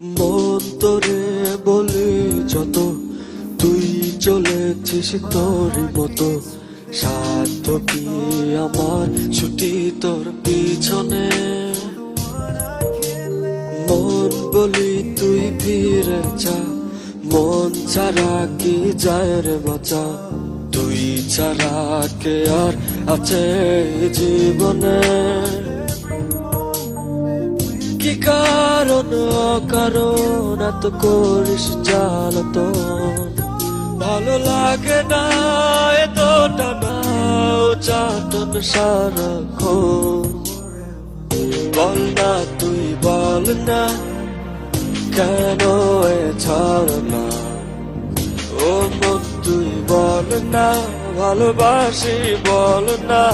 মন তোরে বলি যত, তুই চলেছিস তোর মতো। সাধ্য কি আমার ছুটি তোর পিছনে। মন বলি তুই ফিরে যা, মন ছাড়া কি যায় রে বাঁচা। তুই ছাড়া কে আর আছে এই জীবনে। কি কারণ অকারণ এত করিস জ্বালাতন। ভালো লাগে না এত টানা চাটন সারাক্ষণ। বল না তুই বল না কেন এ ছাড় না। ও মন তুই বল না ভালোবাসি বল না।